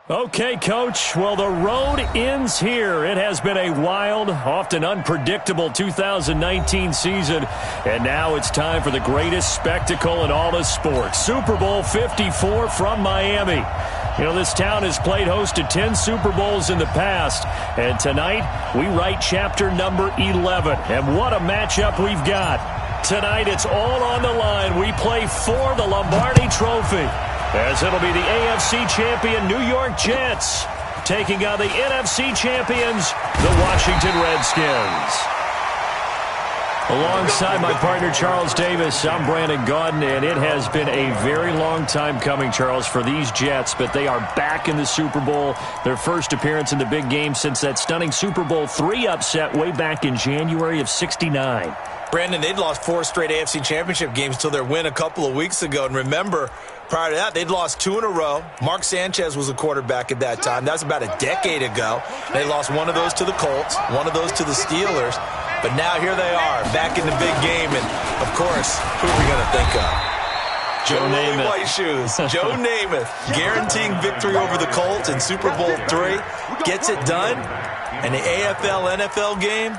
Okay, Coach. Well, the road ends here. It has been a wild, often unpredictable 2019 season. And now it's time for the greatest spectacle in all of sports. Super Bowl 54 from Miami. You know, this town has played host to 10 Super Bowls in the past. And tonight, we write chapter number 11. And what a matchup we've got. Tonight, it's all on the line. We play for the Lombardi Trophy, as it'll be the AFC champion New York Jets taking on the NFC champions, the Washington Redskins. Alongside my partner, Charles Davis, I'm Brandon Gaudin, and it has been a very long time coming, Charles, for these Jets, but they are back in the Super Bowl, their first appearance in the big game since that stunning Super Bowl III upset way back in January of '69. Brandon, they'd lost 4 straight AFC championship games until their win a couple of weeks ago, and remember, prior to that, they'd lost 2 in a row. Mark Sanchez was a quarterback at that time. That was about a decade ago. They lost one of those to the Colts, one of those to the Steelers. But now here they are, back in the big game. And, of course, who are we going to think of? Joe Namath. White Shoes. Joe Namath guaranteeing victory over the Colts in Super Bowl III. Gets it done. And the AFL-NFL game,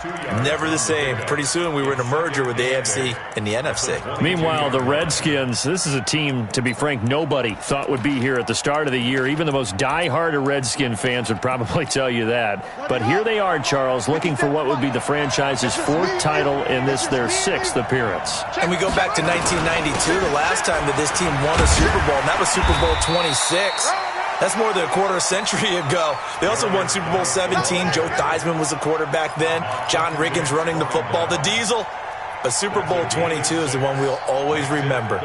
never the same. Pretty soon we were in a merger with the AFC and the NFC. Meanwhile, the Redskins, this is a team, to be frank, nobody thought would be here at the start of the year. Even the most diehard of Redskin fans would probably tell you that. But here they are, Charles, looking for what would be the franchise's 4th title in this, their 6th appearance. And we go back to 1992, the last time that this team won a Super Bowl, and that was Super Bowl 26. That's more than a quarter century ago. They also won Super Bowl 17. Joe Theismann was the quarterback then. John Riggins running the football. The Diesel. But Super Bowl 22 is the one we'll always remember.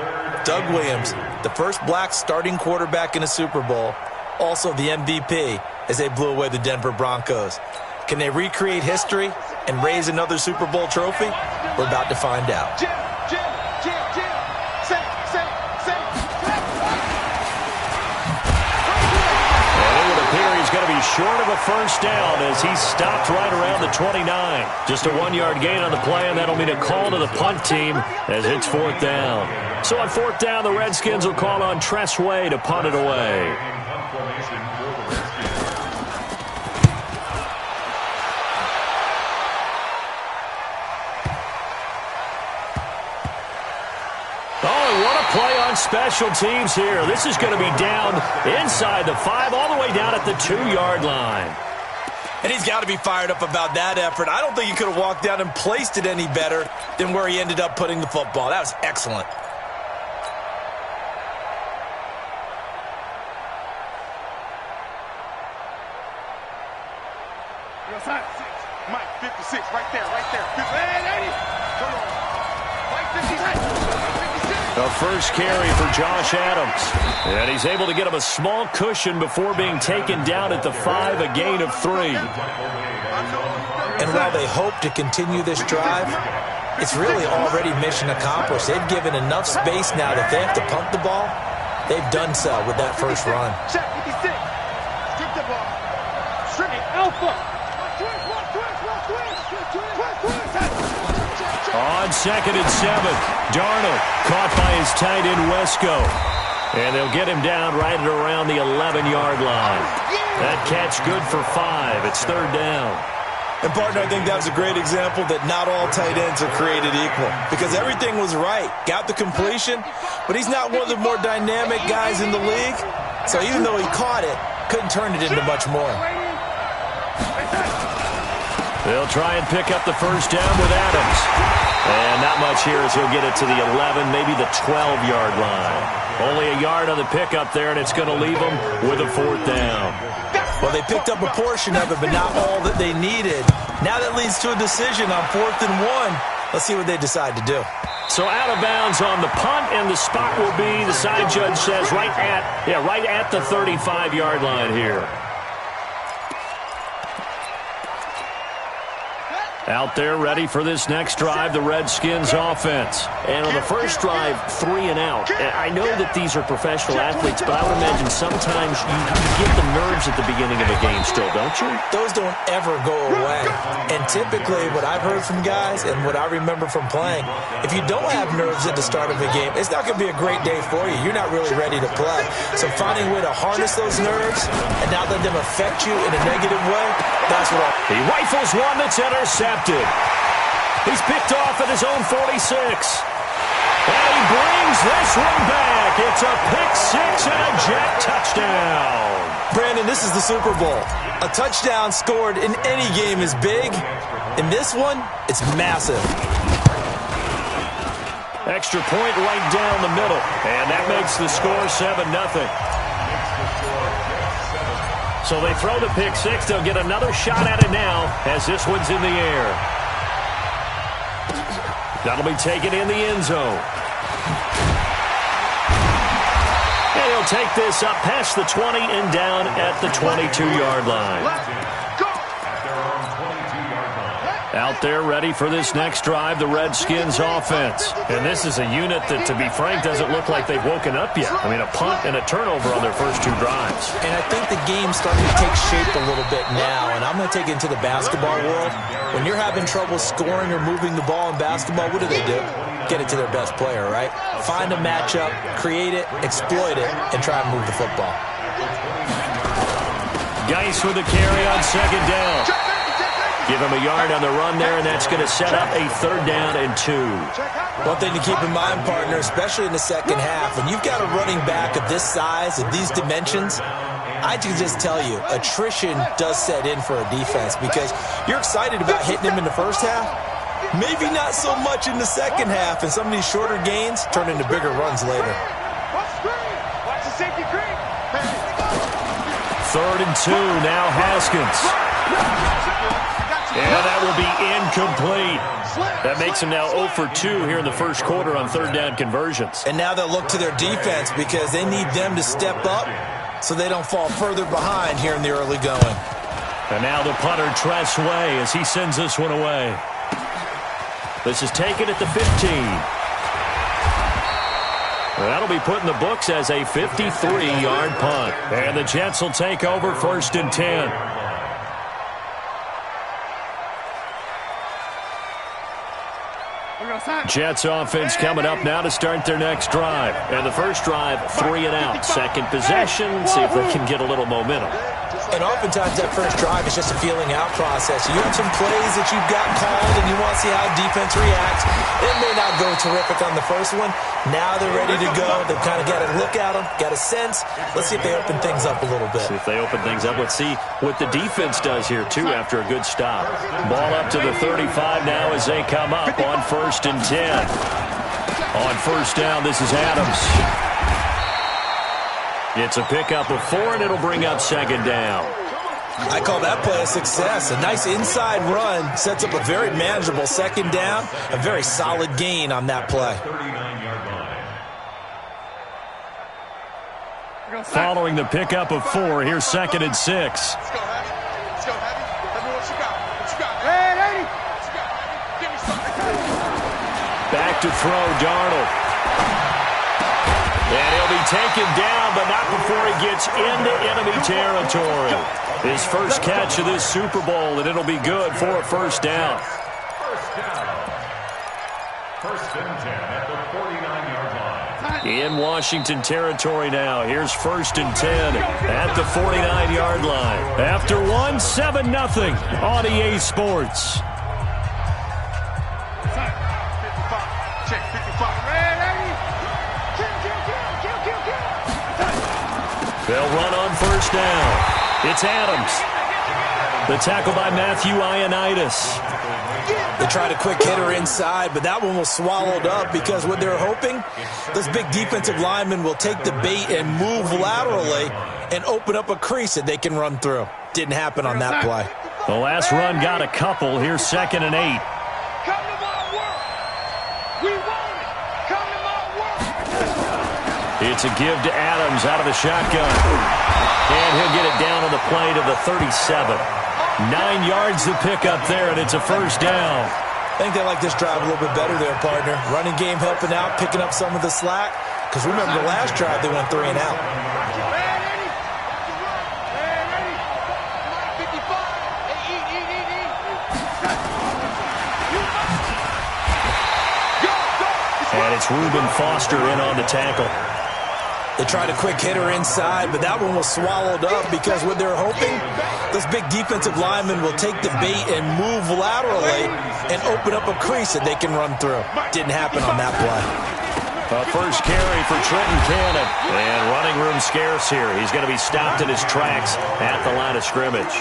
Doug Williams, the first black starting quarterback in a Super Bowl. Also the MVP as they blew away the Denver Broncos. Can they recreate history and raise another Super Bowl trophy? We're about to find out. Going to be short of a first down as he stopped right around the 29. Just a 1-yard gain on the play, and that'll mean a call to the punt team as it's 4th down. So on 4th down, the Redskins will call on Tress Way to punt it away. Play on special teams here. This is going to be down inside the 5, all the way down at the 2-yard line. And he's got to be fired up about that effort. I don't think he could have walked down and placed it any better than where he ended up putting the football. That was excellent. Mike, 56, right there. 80. Come on. Mike, 56. The first carry for Josh Adams. And he's able to get him a small cushion before being taken down at the 5, a gain of 3. And while they hope to continue this drive, it's really already mission accomplished. They've given enough space now that they have to punt the ball. They've done so with that first run. Check 56. Strip the ball. Strip it. Alpha. On 2nd and 7, Darnold caught by his tight end Wesco. And they'll get him down right at around the 11-yard line. That catch good for 5. It's 3rd down. And, partner, I think that was a great example that not all tight ends are created equal. Because everything was right. Got the completion, but he's not one of the more dynamic guys in the league. So even though he caught it, couldn't turn it into much more. They'll try and pick up the first down with Adams. And not much here as he'll get it to the 11, maybe the 12-yard line. Only a yard on the pickup there, and it's going to leave them with a 4th down. Well, they picked up a portion of it, but not all that they needed. Now that leads to a decision on 4th and 1. Let's see what they decide to do. So out of bounds on the punt, and the spot will be, the side judge says, right at the 35-yard line here. Out there ready for this next drive, the Redskins offense. And on the first drive, 3 and out. And I know that these are professional athletes, but I would imagine sometimes you get the nerves at the beginning of a game still, don't you? Those don't ever go away. And typically what I've heard from guys and what I remember from playing, if you don't have nerves at the start of a game, it's not going to be a great day for you. You're not really ready to play. So finding a way to harness those nerves and not let them affect you in a negative way, that's what He rifles one that's intercepted. He's picked off at his own 46. And he brings this one back. It's a pick six and a jet touchdown. Brandon, this is the Super Bowl. A touchdown scored in any game is big. In this one, it's massive. Extra point right down the middle. And that makes the score 7-0. So they throw the pick six. They'll get another shot at it now as this one's in the air. That'll be taken in the end zone. And he'll take this up past the 20 and down at the 22-yard line. Out there ready for this next drive, the Redskins offense. And this is a unit that, to be frank, doesn't look like they've woken up yet. I mean, a punt and a turnover on their first 2 drives. And I think the game's starting to take shape a little bit now. And I'm going to take it into the basketball world. When you're having trouble scoring or moving the ball in basketball, what do? Get it to their best player, right? Find a matchup, create it, exploit it, and try and move the football. Geis with a carry on second down. Give him a yard on the run there, and that's going to set up a 3rd down and 2. One thing to keep in mind, partner, especially in the second half, when you've got a running back of this size, of these dimensions, I can just tell you, attrition does set in for a defense because you're excited about hitting him in the first half. Maybe not so much in the second half, and some of these shorter gains turn into bigger runs later. 3rd and 2, now Haskins. And that will be incomplete. That makes him now 0 for 2 here in the first quarter on 3rd down conversions. And now they'll look to their defense because they need them to step up so they don't fall further behind here in the early going. And now the punter, Tress Way, as he sends this one away. This is taken at the 15. That'll be put in the books as a 53-yard punt. And the Jets will take over 1st and 10. Jets offense coming up now to start their next drive. And the first drive, 3 and out. Second possession, see if they can get a little momentum. And oftentimes that first drive is just a feeling out process. You have some plays that you've got called and you want to see how defense reacts. It may not go terrific on the first one. Now they're ready to go. They've kind of got a look at them, got a sense. Let's see if they open things up a little bit. See if they open things up. Let's see what the defense does here, too, after a good stop. Ball up to the 35 now as they come up on 1st and 10. On 1st down, this is Adams. It's a pickup of 4, and it'll bring up 2nd down. I call that play a success. A nice inside run sets up a very manageable 2nd down. A very solid gain on that play. Following the pickup of 4, here's 2nd and 6. Let's go, Hattie. Let's go, Hattie. Tell me what you got. What you got? Hey, lady. What you got, Hattie? Give me something. Back to throw, Darnold. And he'll be taken down, but not before he gets into enemy territory. His first catch of this Super Bowl, and it'll be good for a 1st down. 1st and 10 at the 49-yard line. In Washington territory now. Here's 1st and 10 at the 49-yard line. After 1, 7-0 on EA Sports. Check 55. Ready? They'll run on 1st down. It's Adams. The tackle by Matthew Ioannidis. They tried a quick hitter inside, but that one was swallowed up because what they're hoping, those big defensive linemen will take the bait and move laterally and open up a crease that they can run through. Didn't happen on that play. The last run got a couple. Here's 2nd and 8. Come to my work. We want it. Come to my work. It's a give to Adams out of the shotgun. And he'll get it down on the play to the 37. 9 yards to pick up there, and it's a first down. I think they like this drive a little bit better there, partner. Running game helping out, picking up some of the slack. Because remember the last drive, they went 3 and out. And it's Reuben Foster in on the tackle. They tried a quick hitter inside, but that one was swallowed up because what they're hoping, those big defensive linemen will take the bait and move laterally and open up a crease that they can run through. Didn't happen on that play. A first carry for Trenton Cannon. And running room scarce here. He's going to be stopped in his tracks at the line of scrimmage.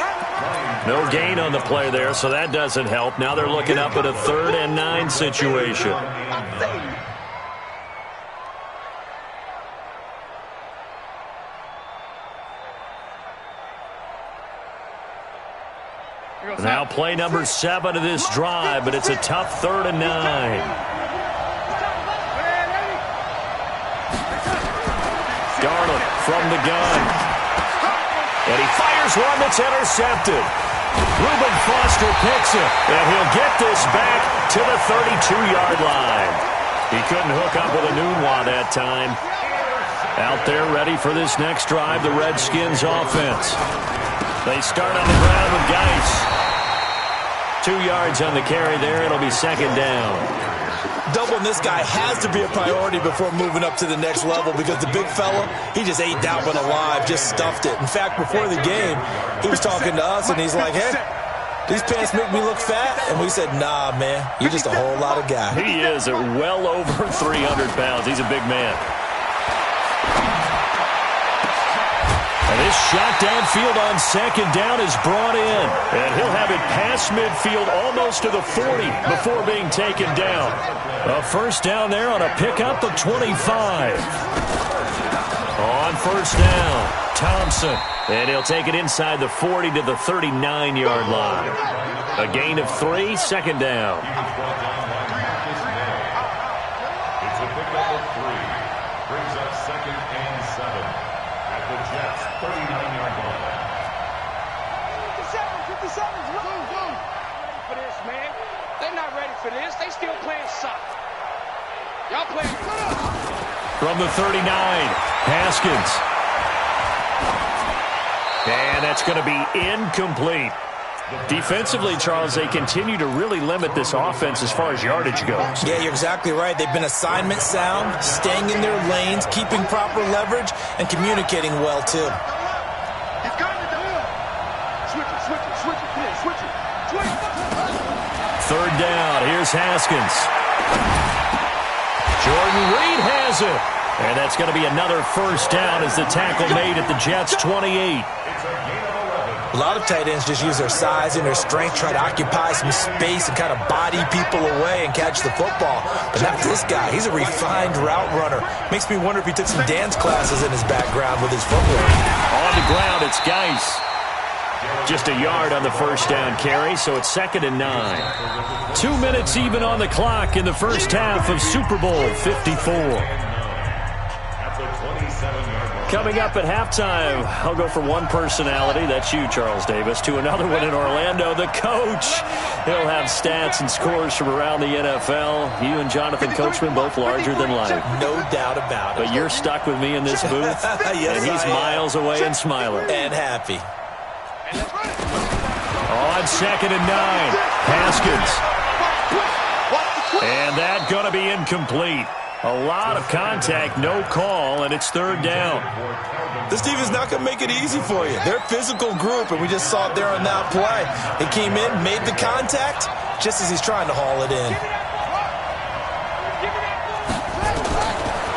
No gain on the play there, so that doesn't help. Now they're looking up at a 3rd and 9 situation. Now play number 7 of this drive, but it's a tough 3rd and 9. Darnold from the gun. And he fires one that's intercepted. Reuben Foster picks it, and he'll get this back to the 32-yard line. He couldn't hook up with a Nunwa that time. Out there ready for this next drive, the Redskins offense. They start on the ground with Geis. 2 yards on the carry there. It'll be 2nd down. Doubling this guy has to be a priority before moving up to the next level because the big fella, he just ate that one alive, just stuffed it. In fact, before the game, he was talking to us, and he's like, hey, these pants make me look fat. And we said, nah, man, you're just a whole lot of guy. He is at well over 300 pounds. He's a big man. And this shot downfield on 2nd down is brought in. And he'll have it past midfield almost to the 40 before being taken down. A first down there on a pickup of 25. On first down, Thompson. And he'll take it inside the 40 to the 39-yard line. A gain of 3, 2nd down. It's a pickup of 3. Brings up 2nd and 7. At the Jets' 39-yard line. 57, ready for this, man. They're not ready for this. They still playing soccer. Y'all playing good. From the 39, Haskins. And that's going to be incomplete. Defensively, Charles, they continue to really limit this offense as far as yardage goes. Yeah, you're exactly right. They've been assignment sound, staying in their lanes, keeping proper leverage, and communicating well, too. Third down. Here's Haskins. Jordan Reed has it. And that's going to be another first down as the tackle made at the Jets' 28. A lot of tight ends just use their size and their strength, try to occupy some space and kind of body people away and catch the football. But not this guy. He's a refined route runner. Makes me wonder if he took some dance classes in his background with his footwork. On the ground, it's Geis. Just a yard on the first down carry, so it's 2nd and 9. 2 minutes even on the clock in the first half of Super Bowl 54. Coming up at halftime, I'll go from one personality, that's you, Charles Davis, to another one in Orlando, the coach. He'll have stats and scores from around the NFL. You and Jonathan Coachman, both larger than life. No doubt about it. But you're stuck with me in this booth, yes, and he's miles away and smiling. And happy. On 2nd and 9, Haskins. And that's going to be incomplete. A lot of contact, no call, and it's 3rd down. This team is not going to make it easy for you. They're a physical group, and we just saw it there on that play. He came in, made the contact, just as he's trying to haul it in.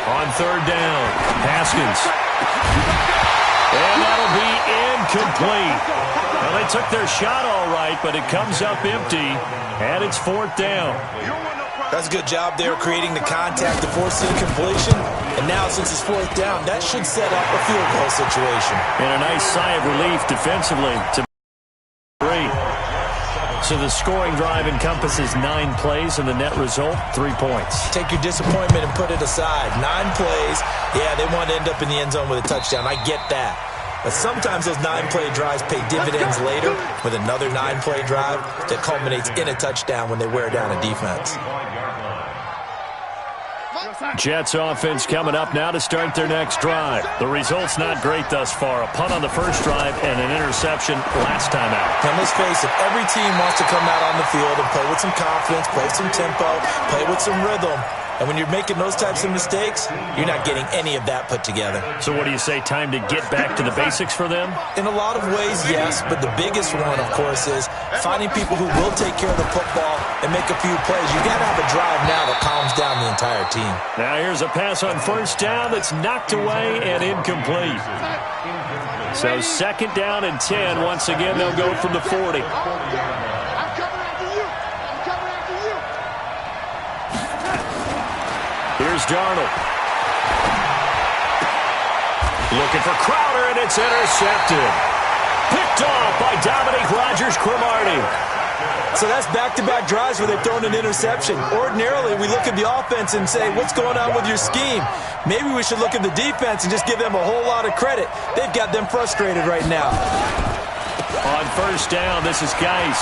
On 3rd down, Haskins. And that'll be incomplete. Well, they took their shot all right, but it comes up empty, and it's 4th down. That's a good job there creating the contact to force the incompletion. And now since it's 4th down, that should set up a field goal situation. And a nice sigh of relief defensively to 3. So the scoring drive encompasses 9 plays, and the net result, 3 points. Take your disappointment and put it aside. 9 plays. Yeah, they want to end up in the end zone with a touchdown. I get that. But sometimes those 9-play drives pay dividends later with another 9-play drive that culminates in a touchdown when they wear down a defense. Jets offense coming up now to start their next drive. The result's not great thus far. A punt on the first drive and an interception last time out. And let's face it, every team wants to come out on the field and play with some confidence, play some tempo, play with some rhythm. And when you're making those types of mistakes, you're not getting any of that put together. So what do you say, time to get back to the basics for them? In a lot of ways, yes, but the biggest one, of course, is finding people who will take care of the football and make a few plays. You got to have a drive now that calms down the entire team. Now here's a pass on first down that's knocked away and incomplete. So second down and 10. Once again, they'll go from the 40. Here's Darnold. Looking for Crowder, and it's intercepted. Picked off by Dominique Rodgers-Cromartie. So that's back-to-back drives where they've thrown an interception. Ordinarily, we look at the offense and say, what's going on with your scheme? Maybe we should look at the defense and just give them a whole lot of credit. They've got them frustrated right now. On first down, this is Geis.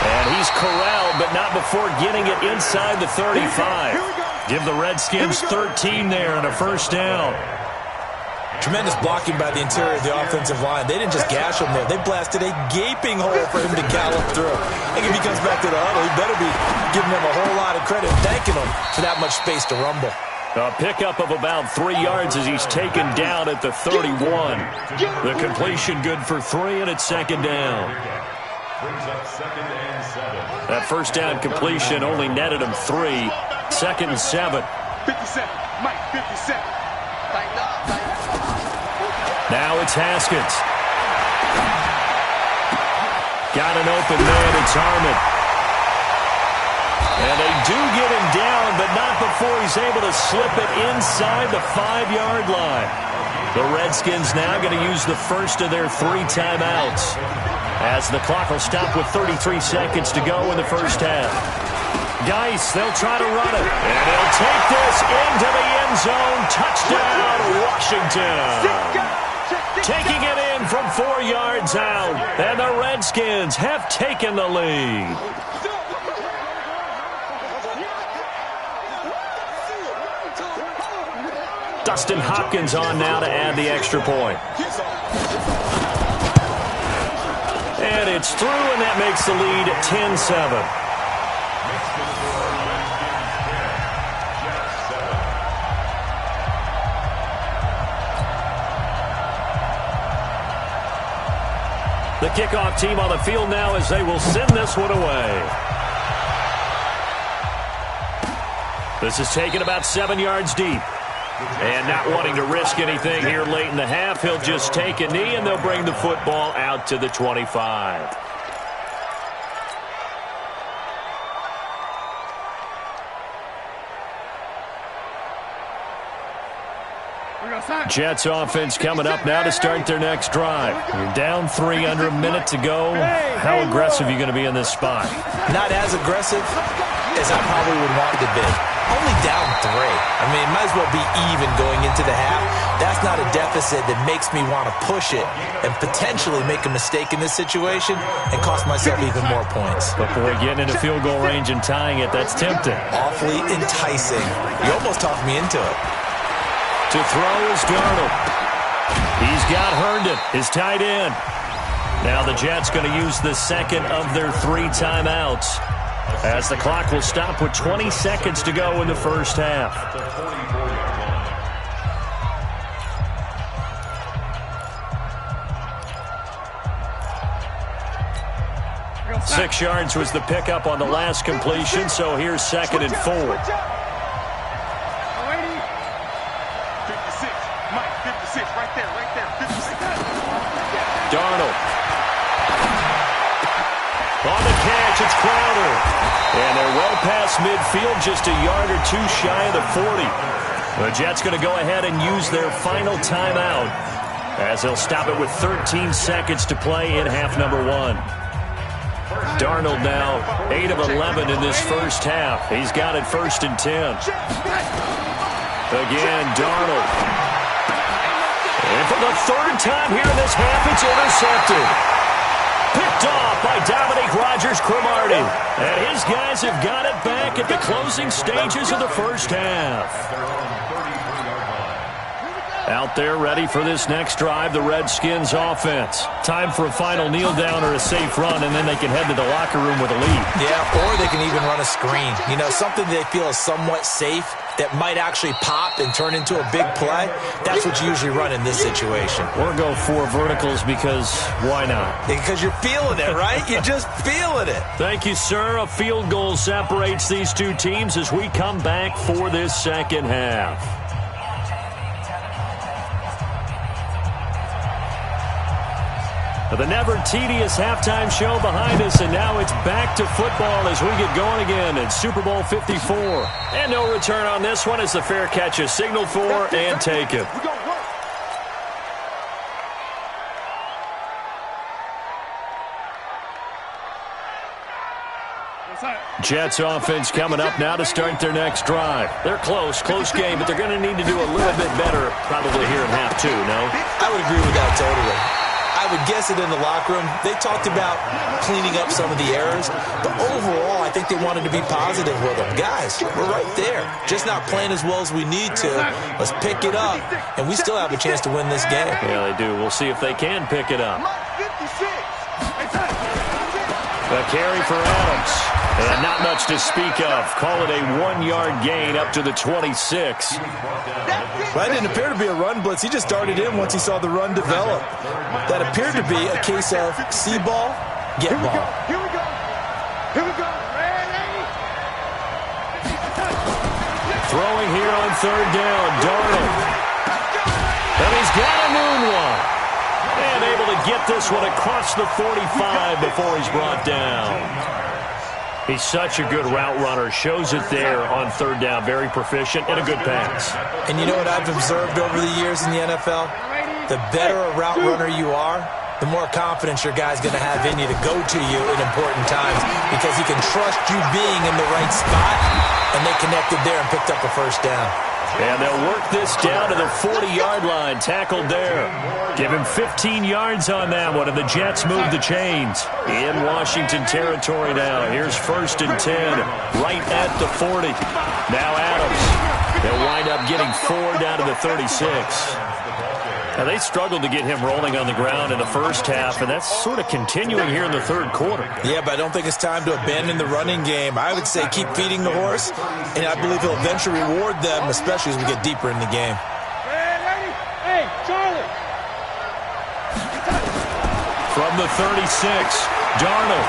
And he's corralled, but not before getting it inside the 35. Give the Redskins 13 there and a first down. Tremendous blocking by the interior of the offensive line. They didn't just gash him there. They blasted a gaping hole for him to gallop through. I think if he comes back to the huddle, he better be giving them a whole lot of credit, thanking them for that much space to rumble. A pickup of about 3 yards as he's taken down at the 31. The completion good for 3, and it's second down. Brings up second and 7. That first down completion only netted him 3. Second and 7. 57. Mike, 57. Now it's Haskins. Got an open man. It's Harmon. And they do get him down, but not before he's able to slip it inside the 5-yard line. The Redskins now going to use the first of their 3 timeouts, as the clock will stop with 33 seconds to go in the first half. Geis, they'll try to run it. And he'll take this into the end zone. Touchdown, Washington. Taking it in from 4 yards out. And the Redskins have taken the lead. Dustin Hopkins on now to add the extra point. And it's through, and that makes the lead 10-7. The kickoff team on the field now as they will send this one away. This is taken about 7 yards deep. And not wanting to risk anything here late in the half, he'll just take a knee, and they'll bring the football out to the 25. Jets offense coming up now to start their next drive. You're down 3, under a minute to go. How aggressive are you going to be in this spot? Not as aggressive as I probably would want to be. Only down 3. I mean, it might as well be even going into the half. That's not a deficit that makes me want to push it and potentially make a mistake in this situation and cost myself even more points. But boy, getting into field goal range and tying it, that's tempting. Awfully enticing. You almost talked me into it. To throw is Darnold. He's got Herndon, his tight end. Now the Jets going to use the second of their 3 timeouts, as the clock will stop with 20 seconds to go in the first half. 6 yards was the pickup on the last completion, so here's second and 4. 56. Mike, 56. Right there. 56. Darnold. On the catch, it's Crowder. And they're well past midfield, just a yard or 2 shy of the 40. The Jets going to go ahead and use their final timeout, as they'll stop it with 13 seconds to play in half number 1. Darnold now 8 of 11 in this first half. He's got it 1st and 10. Again, Darnold. And for the third time here in this half, it's intercepted. Picked off by Dominique Rodgers-Cromartie. And his guys have got it back at the closing stages of the first half. Out there ready for this next drive, the Redskins offense. Time for a final kneel down or a safe run, and then they can head to the locker room with a lead. Yeah, or they can even run a screen. You know, something they feel is somewhat safe that might actually pop and turn into a big play. That's what you usually run in this situation. Or go 4 verticals because why not? Because you're feeling it, right? You're just feeling it. Thank you, sir. A field goal separates these two teams as we come back for this second half. The never-tedious halftime show behind us, and now it's back to football as we get going again in Super Bowl 54. And no return on this one as the fair catch is signaled for and taken. Jets offense coming up now to start their next drive. They're close game, but they're going to need to do a little bit better probably here in half 2, no? I would agree with that totally. I would guess it in the locker room. They talked about cleaning up some of the errors, but overall, I think they wanted to be positive with them. Guys, we're right there. Just not playing as well as we need to. Let's pick it up, and we still have a chance to win this game. Yeah, they do. We'll see if they can pick it up. A carry for Adams. And not much to speak of. Call it a 1-yard gain up to the 26. That didn't appear to be a run blitz. He just darted in once he saw the run develop. That appeared to be a case of see ball, get ball. Here we go. Here we go. Ready? Throwing here on third down, Darnold. And he's got a moonwalk. And able to get this one across the 45 before he's brought down. He's such a good route runner. Shows it there on third down. Very proficient and a good pass. And you know what I've observed over the years in the NFL? The better a route runner you are, the more confidence your guy's going to have in you to go to you in important times because he can trust you being in the right spot, and they connected there and picked up a first down. And they'll work this down to the 40-yard line. Tackled there. Give him 15 yards on that one, and the Jets move the chains. In Washington territory now. Here's 1st and 10, right at the 40. Now Adams. They'll wind up getting 4 down to the 36. Now, they struggled to get him rolling on the ground in the first half, and that's sort of continuing here in the third quarter. Yeah, but I don't think it's time to abandon the running game. I would say keep feeding the horse, and I believe he'll eventually reward them, especially as we get deeper in the game. Hey, Charlie. From the 36, Darnold.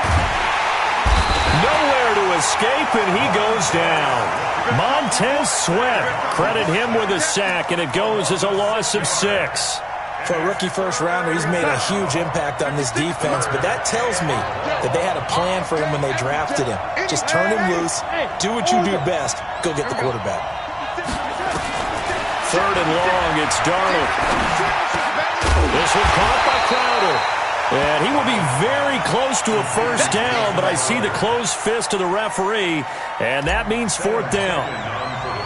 Nowhere to escape, and he goes down. Montez Sweat, credit him with a sack, and it goes as a loss of 6. For a rookie first-rounder, he's made a huge impact on this defense, but that tells me that they had a plan for him when they drafted him. Just turn him loose, do what you do best, go get the quarterback. 3rd and long, it's Darnold. This one caught by Crowder. And he will be very close to a first down, but I see the closed fist of the referee, and that means 4th down.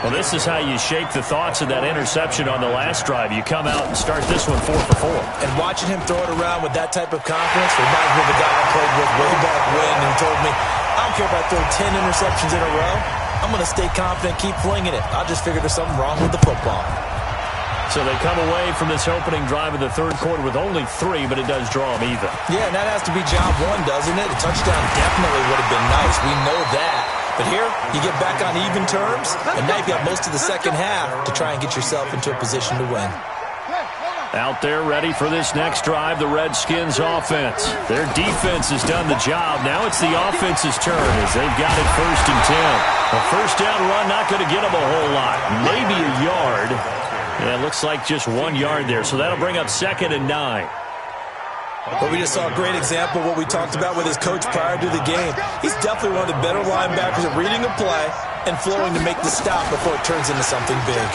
Well, this is how you shake the thoughts of that interception on the last drive. You come out and start this one 4 for 4. And watching him throw it around with that type of confidence reminds me of a guy I played with way back when who told me, I don't care if I throw 10 interceptions in a row. I'm going to stay confident, keep flinging it. I'll just figure there's something wrong with the football. So they come away from this opening drive of the third quarter with only 3, but it does draw them even. Yeah, and that has to be job 1, doesn't it? A touchdown definitely would have been nice. We know that. But here, you get back on even terms, and now you've got most of the second half to try and get yourself into a position to win. Out there ready for this next drive, the Redskins offense. Their defense has done the job. Now it's the offense's turn as they've got it 1st and 10. A first down run not going to get them a whole lot. Maybe a yard. Yeah, it looks like just 1 yard there, so that'll bring up 2nd and 9. But we just saw a great example of what we talked about with his coach prior to the game. He's definitely one of the better linebackers at reading a play and flowing to make the stop before it turns into something big.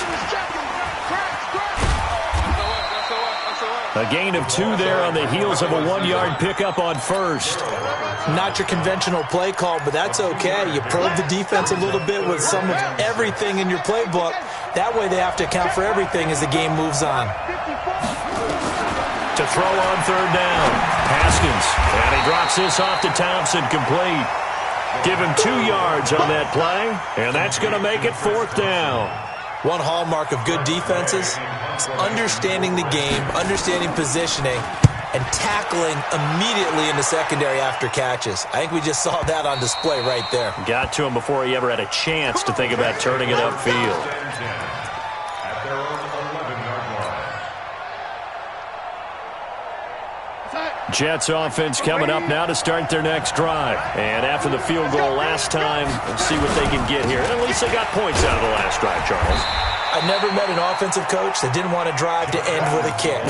A gain of 2 there on the heels of a 1-yard pickup on first. Not your conventional play call, but that's okay. You probe the defense a little bit with some of everything in your playbook. That way they have to account for everything as the game moves on. to throw on third down. Haskins, and he drops this off to Thompson, complete. Give him 2 yards on that play, and that's going to make it fourth down. One hallmark of good defenses is understanding the game, understanding positioning, and tackling immediately in the secondary after catches. I think we just saw that on display right there. Got to him before he ever had a chance to think about turning it upfield. At their own 11-yard line. Jets offense coming up now to start their next drive. And after the field goal last time, we'll see what they can get here. And at least they got points out of the last drive, Charles. I never met an offensive coach that didn't want to drive to end with a kick.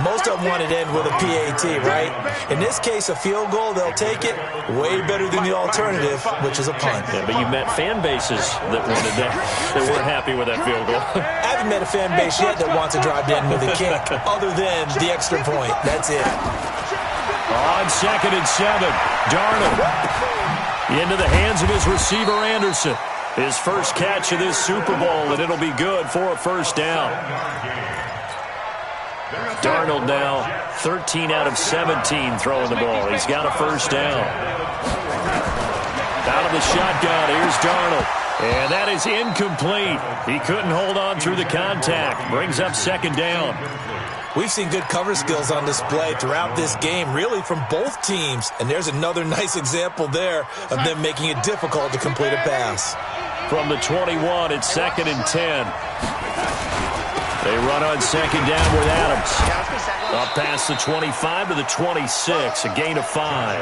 Most of them wanted to end with a PAT, right? In this case, a field goal, they'll take it way better than the alternative, which is a punt. Yeah, but you met fan bases that wanted that. They weren't happy with that field goal. I haven't met a fan base yet that wants to drive to end with a kick, other than the extra point. That's it. On 2nd and 7, Darnold into the hands of his receiver, Anderson. His first catch of this Super Bowl, and it'll be good for a first down. Darnold now 13 out of 17 throwing the ball. He's got a first down. Out of the shotgun, here's Darnold. And that is incomplete. He couldn't hold on through the contact. Brings up second down. We've seen good cover skills on display throughout this game, really from both teams. And there's another nice example there of them making it difficult to complete a pass. From the 21, it's 2nd and 10. They run on second down with Adams. Up past the 25 to the 26, a gain of 5.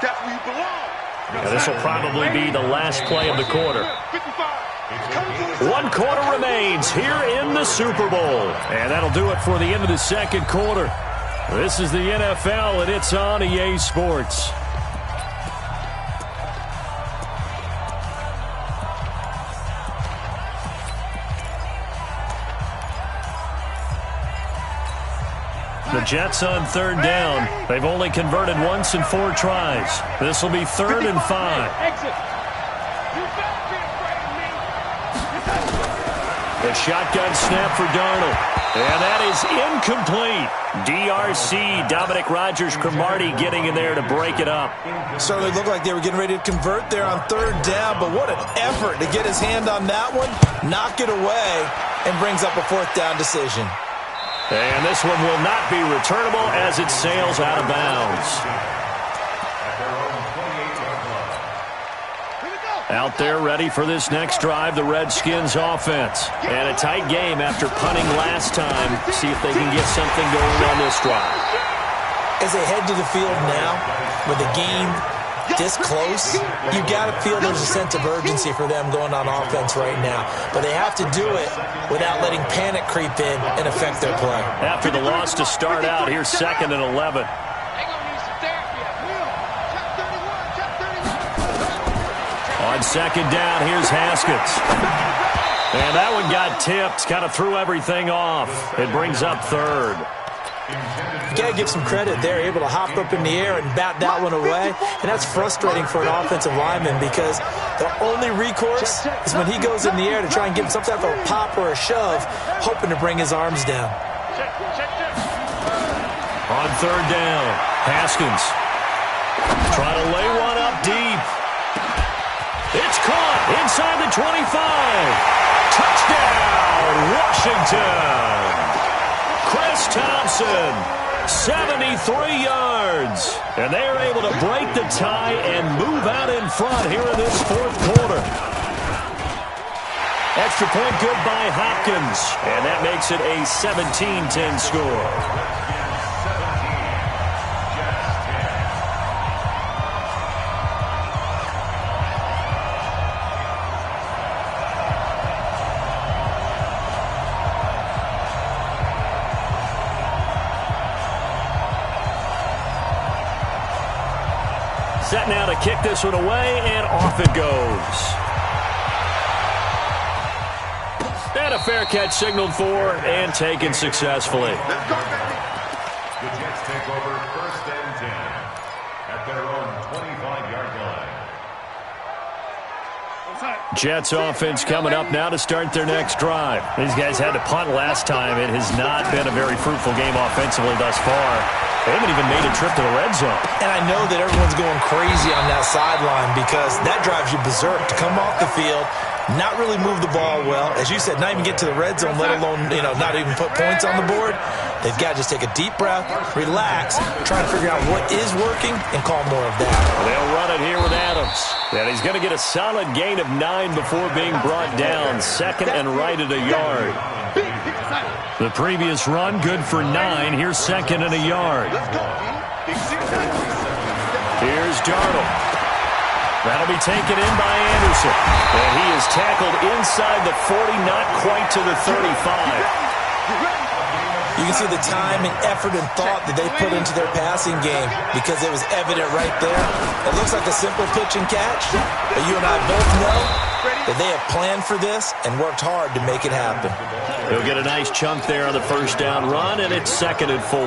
That's where you belong. Now, this will probably be the last play of the quarter. 1 quarter remains here in the Super Bowl. And that'll do it for the end of the second quarter. This is the NFL, and it's on EA Sports. The Jets on third down. They've only converted once in 4 tries. This will be 3rd and 5. The shotgun snap for Darnold. And that is incomplete. DRC, Dominic Rodgers-Cromartie getting in there to break it up. Certainly looked like they were getting ready to convert there on third down, but what an effort to get his hand on that one, knock it away, and brings up a 4th down decision. And this one will not be returnable as it sails out of bounds. Out there ready for this next drive, the Redskins offense. And a tight game after punting last time. See if they can get something going on this drive. As they head to the field now, with the game this close, you got to feel there's a sense of urgency for them going on offense right now. But they have to do it without letting panic creep in and affect their play. After the loss to start out, here's 2nd and 11. On second down, here's Haskins. And that one got tipped, kind of threw everything off. It brings up 3rd. You got to give some credit there, able to hop up in the air and bat that one away. And that's frustrating for an offensive lineman because the only recourse is when he goes in the air to try and give some type of a pop or a shove, hoping to bring his arms down. On third down, Haskins trying to lay one up deep. It's caught inside the 25. Touchdown, Washington. Chris Thompson, 73 yards. And they are able to break the tie and move out in front here in this 4th quarter. Extra point good by Hopkins. And that makes it a 17-10 score. Set now to kick this one away, and off it goes. And a fair catch signaled for and taken successfully. The Jets take over 1st and 10 at their own 25-yard line. Jets offense coming up now to start their next drive. These guys had to punt last time. It has not been a very fruitful game offensively thus far. They haven't even made a trip to the red zone. And I know that everyone's going crazy on that sideline because that drives you berserk to come off the field, not really move the ball well. As you said, not even get to the red zone, let alone, not even put points on the board. They've got to just take a deep breath, relax, try to figure out what is working, and call more of that. They'll run it here with Adams. And he's going to get a solid gain of 9 before being brought down. Second and right at a yard. The previous run, good for 9. Here's second and a yard. Here's Darnold. That'll be taken in by Anderson. And he is tackled inside the 40, not quite to the 35. You can see the time and effort and thought that they put into their passing game because it was evident right there. It looks like a simple pitch and catch, but you and I both know that they have planned for this and worked hard to make it happen. He'll get a nice chunk there on the first down run, and it's second and 4.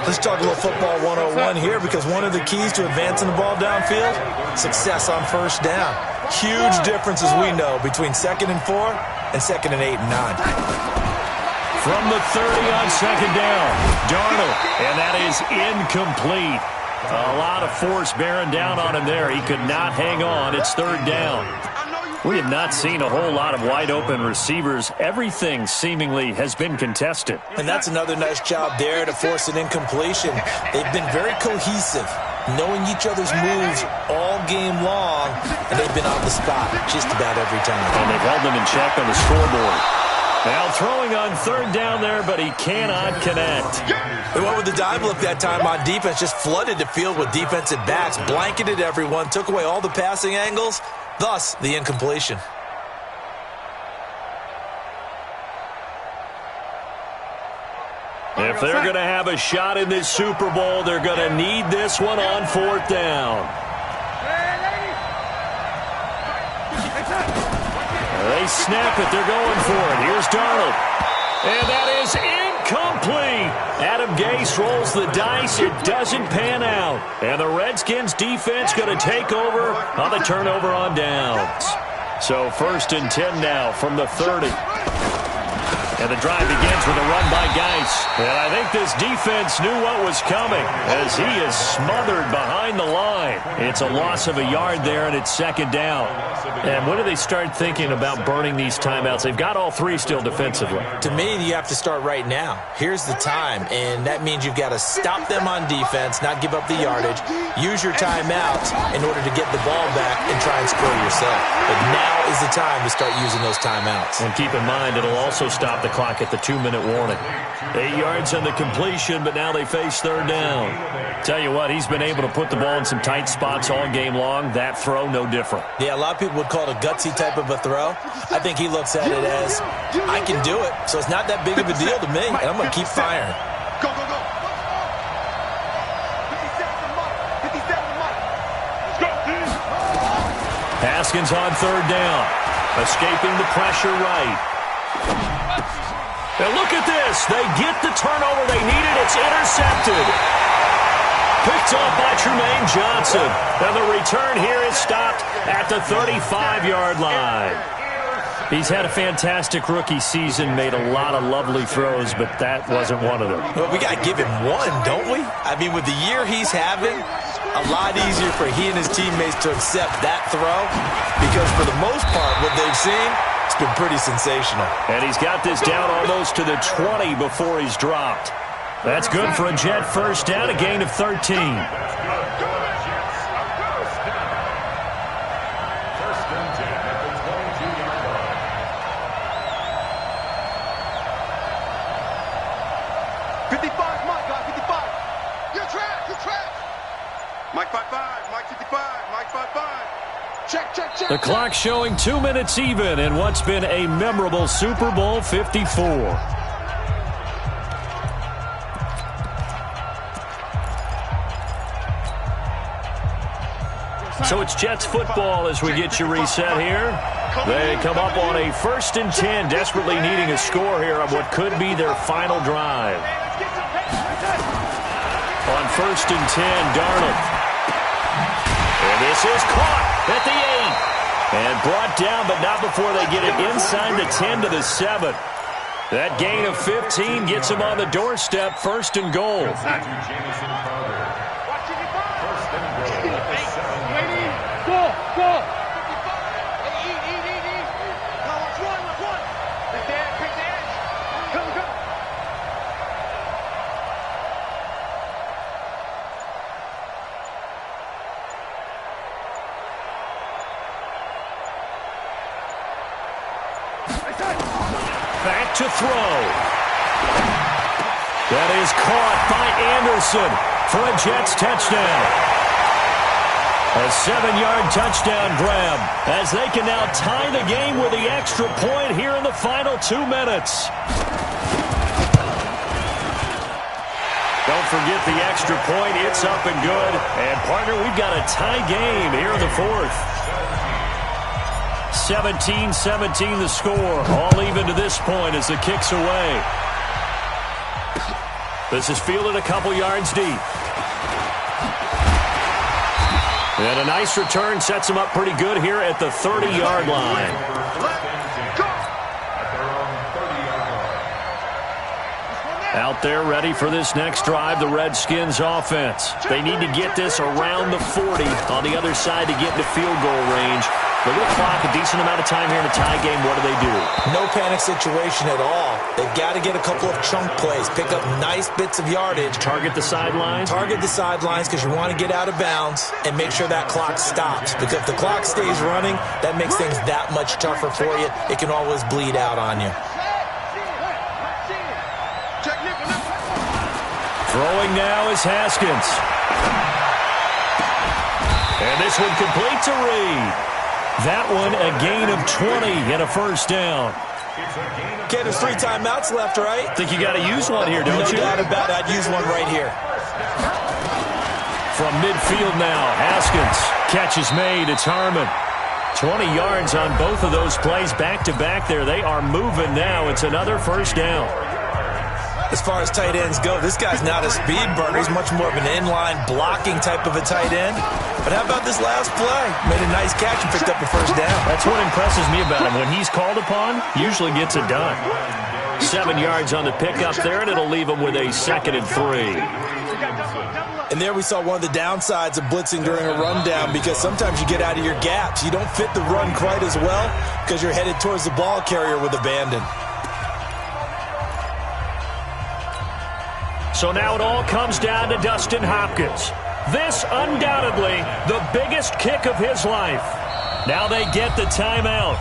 Let's talk a little football 101 here because one of the keys to advancing the ball downfield, success on first down. Huge differences we know between second and 4 and second and 8 and 9. From the 30 on second down, Darnold, and that is incomplete. A lot of force bearing down on him there. He could not hang on. It's third down. We have not seen a whole lot of wide-open receivers. Everything seemingly has been contested. And that's another nice job there to force an incompletion. They've been very cohesive, knowing each other's moves all game long, and they've been on the spot just about every time. And they've held them in check on the scoreboard. Now throwing on third down there, but he cannot connect. They went with the dive look that time on defense, just flooded the field with defensive backs, blanketed everyone, took away all the passing angles, thus the incompletion. If they're going to have a shot in this Super Bowl, they're going to need this one on fourth down. They snap it. They're going for it. Here's Darnold. And that is incomplete. Adam Gase rolls the dice. It doesn't pan out. And the Redskins defense going to take over on the turnover on downs. So first and 10 now from the 30. And the drive begins with a run by Gase. And I think this defense knew what was coming as he is smothered behind the line. It's a loss of a yard there, and it's second down. And when do they start thinking about burning these timeouts? They've got all three still defensively. To me, you have to start right now. Here's the time, and that means you've got to stop them on defense, not give up the yardage, use your timeouts in order to get the ball back and try and score yourself. But now is the time to start using those timeouts. And keep in mind, it'll also stop the clock at the 2-minute warning. 8 yards on the completion, but now they face third down. Tell you what, he's been able to put the ball in some tight spots all game long. That throw, no different. Yeah, a lot of people would call it a gutsy type of a throw. I think he looks at it as, I can do it, so it's not that big of a deal to me, and I'm going to keep firing. Go, go, go. 57 Mike. 57 Mike. Let's go. Haskins on third down. Escaping the pressure right. Now look at this. They get the turnover they needed. It's intercepted. Picked off by Trumaine Johnson. And the return here is stopped at the 35-yard line. He's had a fantastic rookie season, made a lot of lovely throws, but that wasn't one of them. Well, we got to give him one, don't we? I mean, with the year he's having, a lot easier for he and his teammates to accept that throw because for the most part, what they've seen, it's been pretty sensational. And he's got this down almost to the 20 before he's dropped. That's good for a Jet first down, a gain of 13. The clock showing 2 minutes even in what's been a memorable Super Bowl 54. So it's Jets football as we get you reset here. They come up on a 1st and 10, desperately needing a score here on what could be their final drive. On 1st and 10, Darnold. And this is caught at the 8. And brought down, but not before they get it inside the 10 to the 7. That gain of 15 gets them on the doorstep, 1st and goal. Back to throw. That is caught by Anderson for a Jets touchdown. A 7-yard touchdown grab as they can now tie the game with the extra point here in the final 2 minutes. Don't forget the extra point. It's up and good. And, partner, we've got a tie game here in the 4th. 17-17 the score. All even to this point as the kick's away. This is fielded a couple yards deep. And a nice return sets him up pretty good here at the 30-yard line. Out there ready for this next drive, the Redskins offense. They need to get this around the 40 on the other side to get into field goal range. Look at the clock, a decent amount of time here in a tie game. What do? No panic situation at all. They've got to get a couple of chunk plays, pick up nice bits of yardage. Target the sidelines? Target the sidelines because you want to get out of bounds and make sure that clock stops. Because if the clock stays running, that makes things that much tougher for you. It can always bleed out on you. Throwing now is Haskins. And this one complete to Reed. That one a gain of 20 and a 1st down. Okay, there's 3 timeouts left, right? Think you got to use one here, don't you? No doubt about it. I'd use one right here. From midfield now, Haskins. Catch is made. It's Harmon. 20 yards on both of those plays back-to-back there. They are moving now. It's another 1st down. As far as tight ends go, this guy's not a speed burner. He's much more of an inline blocking type of a tight end. But how about this last play? Made a nice catch and picked up a 1st down. That's what impresses me about him. When he's called upon, usually gets it done. 7 yards on the pickup there, and it'll leave him with a 2nd and 3. And there we saw one of the downsides of blitzing during a rundown because sometimes you get out of your gaps. You don't fit the run quite as well because you're headed towards the ball carrier with abandon. So now it all comes down to Dustin Hopkins. This undoubtedly the biggest kick of his life. Now they get the timeout.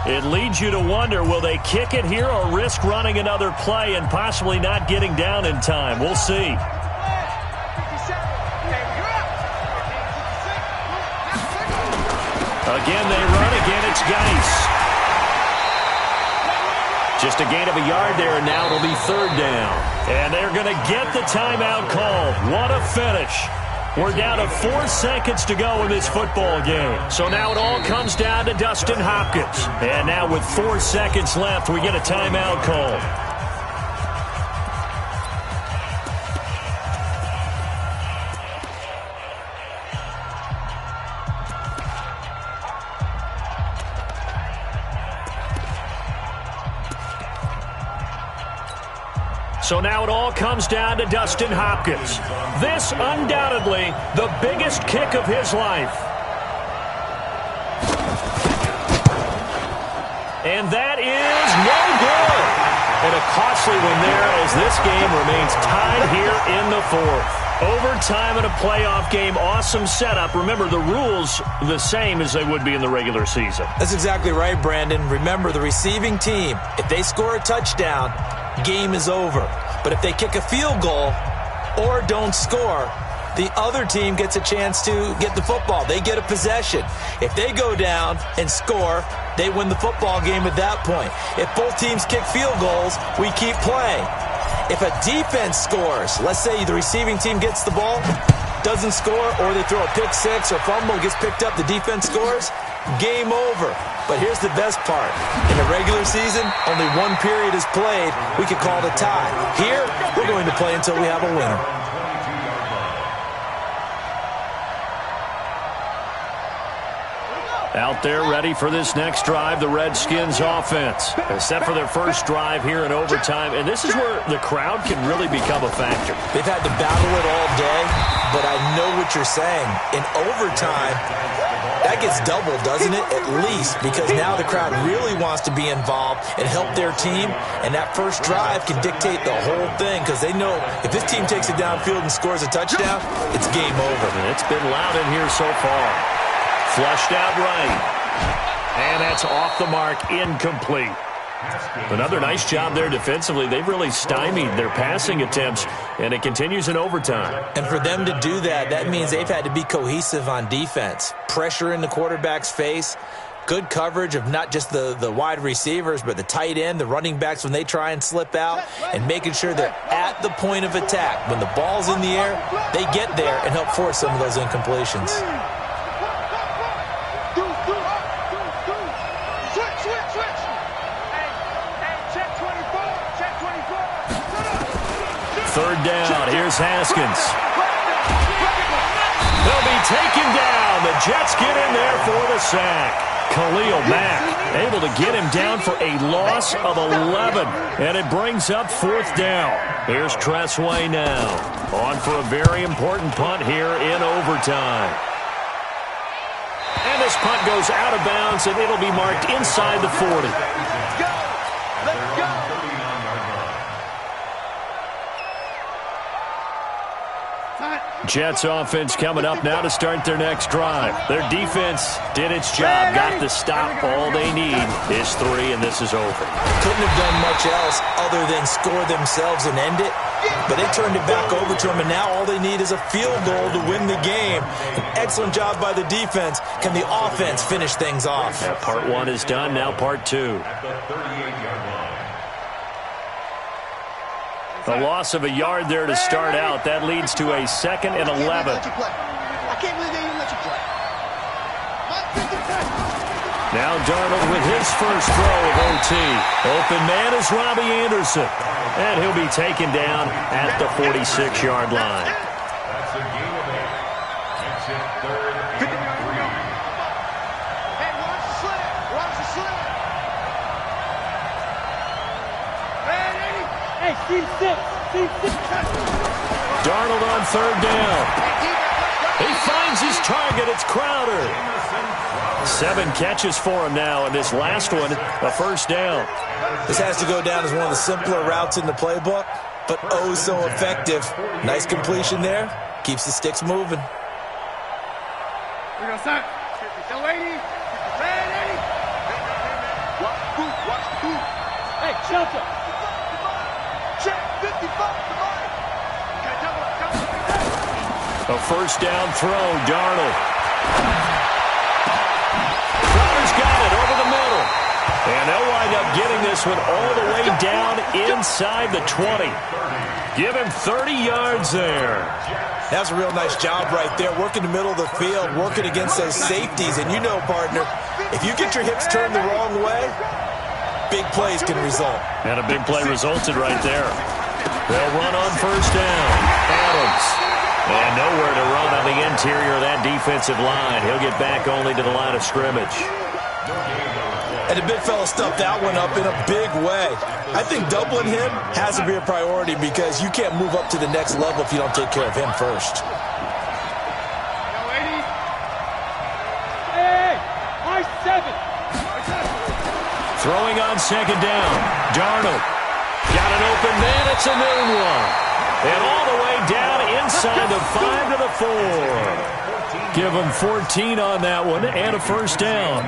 It leads you to wonder, will they kick it here or risk running another play and possibly not getting down in time? We'll see. Again they run, again it's Geis. Just a gain of a yard there, and now it'll be 3rd down. And they're going to get the timeout called. What a finish. We're down to 4 seconds to go in this football game. So now it all comes down to Dustin Hopkins. And now with 4 seconds left, we get a timeout called. So now it all comes down to Dustin Hopkins. This undoubtedly the biggest kick of his life. And that is no good. And a costly one there as this game remains tied here in the 4th. Overtime in a playoff game, awesome setup. Remember, the rules the same as they would be in the regular season. That's exactly right, Brandon. Remember, the receiving team, if they score a touchdown, game is over. But if they kick a field goal or don't score, the other team gets a chance to get the football. They get a possession. If they go down and score, they win the football game at that point. If both teams kick field goals, we keep playing. If a defense scores, let's say the receiving team gets the ball, doesn't score, or they throw a pick six or fumble, gets picked up, the defense scores, game over. But here's the best part. In the regular season, only 1 period is played. We could call it a tie. Here, we're going to play until we have a winner. Out there ready for this next drive, the Redskins offense. They're set for their first drive here in overtime, and this is where the crowd can really become a factor. They've had to battle it all day, but I know what you're saying. In overtime, that gets doubled, doesn't it? At least, because now the crowd really wants to be involved and help their team, and that first drive can dictate the whole thing because they know if this team takes it downfield and scores a touchdown, it's game over. And it's been loud in here so far. Flushed out right. And that's off the mark, incomplete. Another nice job there defensively. They've really stymied their passing attempts, and it continues in overtime. And for them to do that, that means they've had to be cohesive on defense. Pressure in the quarterback's face, good coverage of not just the wide receivers, but the tight end, the running backs when they try and slip out, and making sure they're at the point of attack. When the ball's in the air, they get there and help force some of those incompletions. Third down. Here's Haskins. They'll be taken down. The Jets get in there for the sack. Khalil Mack able to get him down for a loss of 11. And it brings up fourth down. Here's Tressway now. On for a very important punt here in overtime. And this punt goes out of bounds, and it'll be marked inside the 40. Let's go. Let's go. Jets offense coming up now to start their next drive. Their defense did its job, got the stop. All they need is 3, and this is over. Couldn't have done much else other than score themselves and end it, but they turned it back over to them, and now all they need is a field goal to win the game. An excellent job by the defense. Can the offense finish things off? Yeah, part 1 is done, now part 2. At the 38-yard line. A loss of a yard there to start out. That leads to a 2nd and 11. I can't believe they even let you play. Now Darnold with his first throw of OT. Open man is Robbie Anderson. And he'll be taken down at the 46-yard line. That's a gain of 8. Makes it 3rd and 3. Hey, watch the slant. Watch the slant. Hey, Steve 6. Darnold on 3rd down. He finds his target. It's Crowder. 7 catches for him now, and this last one, a first down. This has to go down as one of the simpler routes in the playbook, but oh so effective. Nice completion there. Keeps the sticks moving. We're going to start. The lady. Ready. Watch the boot. Watch the boot. Hey, shelter. Check 55. Come on. A first down throw, Darnold. Crowder's got it over the middle. And they'll wind up getting this one all the way down inside the 20. Give him 30 yards there. That's a real nice job right there, working the middle of the field, working against those safeties. And you know, partner, if you get your hips turned the wrong way, big plays can result. And a big play resulted right there. They'll run on first down. Adams. And nowhere to run on the interior of that defensive line. He'll get back only to the line of scrimmage. And the big fella stuffed that one up in a big way. I think doubling him has to be a priority because you can't move up to the next level if you don't take care of him first. Hey, I-7. Throwing on second down. Darnold. Got an open man. It's a noon one. And all the way down inside the 5 to the 4. Give him 14 on that one and a first down.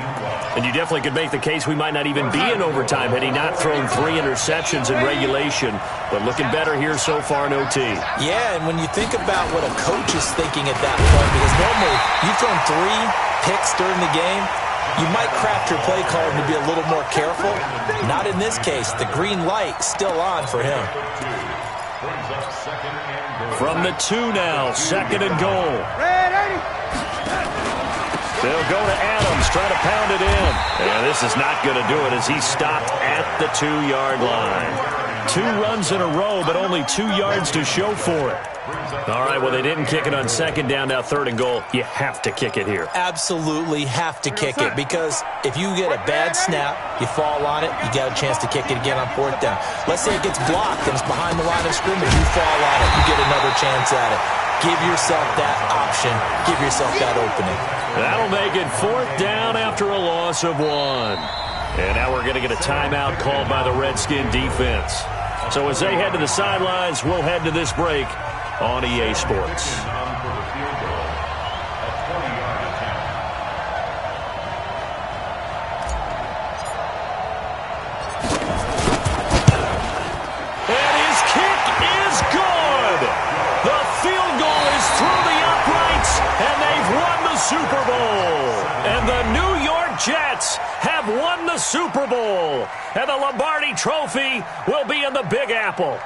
And you definitely could make the case we might not even be in overtime had he not thrown 3 interceptions in regulation. But looking better here so far in OT. Yeah, and when you think about what a coach is thinking at that point, because normally you've thrown 3 picks during the game, you might craft your play card to be a little more careful. Not in this case. The green light still on for him. From the 2 now, 2nd and goal. They'll go to Adams, try to pound it in. And this is not going to do it as he's stopped at the 2-yard line. 2 runs in a row, but only 2 yards to show for it. All right, well, they didn't kick it on 2nd down, now 3rd and goal. You have to kick it here. Absolutely have to kick it, because if you get a bad snap, you fall on it, you got a chance to kick it again on 4th down. Let's say it gets blocked and it's behind the line of scrimmage. You fall on it, you get another chance at it. Give yourself that option. Give yourself that opening. That'll make it 4th down after a loss of 1. And now we're going to get a timeout called by the Redskin defense. So as they head to the sidelines, we'll head to this break on EA Sports. And his kick is good. The field goal is through the uprights, and they've won the Super Bowl. And the New York Jets have won the Super Bowl. And the Lombardi Trophy will be in the Big Apple.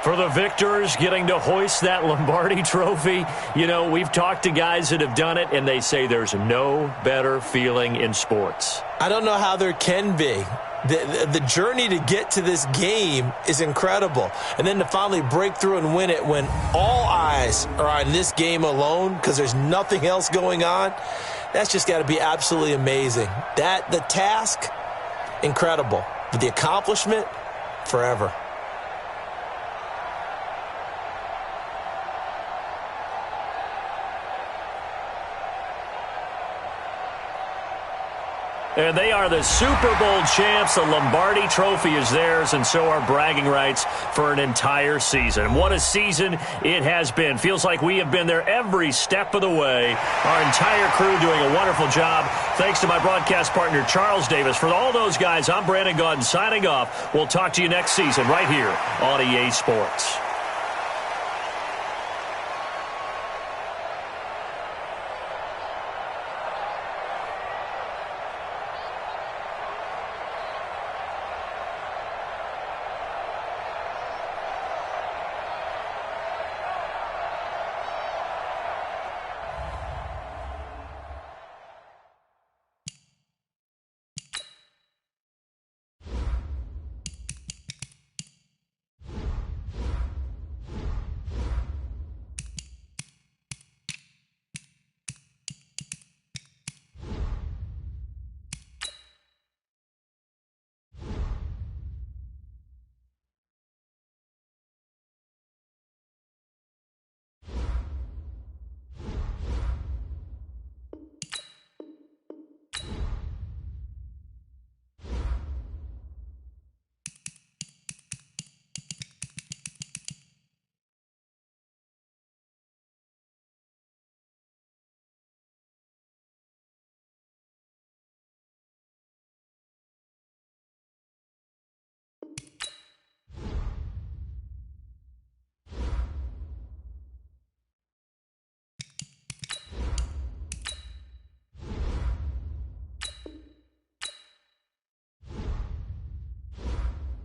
For the victors getting to hoist that Lombardi Trophy, you know, we've talked to guys that have done it, and they say there's no better feeling in sports. I don't know how there can be. The journey to get to this game is incredible. And then to finally break through and win it when all eyes are on this game alone because there's nothing else going on, that's just got to be absolutely amazing. The task, incredible. But the accomplishment, forever. And they are the Super Bowl champs. The Lombardi Trophy is theirs, and so are bragging rights for an entire season. What a season it has been. Feels like we have been there every step of the way. Our entire crew doing a wonderful job. Thanks to my broadcast partner, Charles Davis. For all those guys, I'm Brandon Gaudin signing off. We'll talk to you next season right here on EA Sports.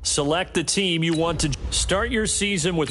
Select the team you want to start your season with.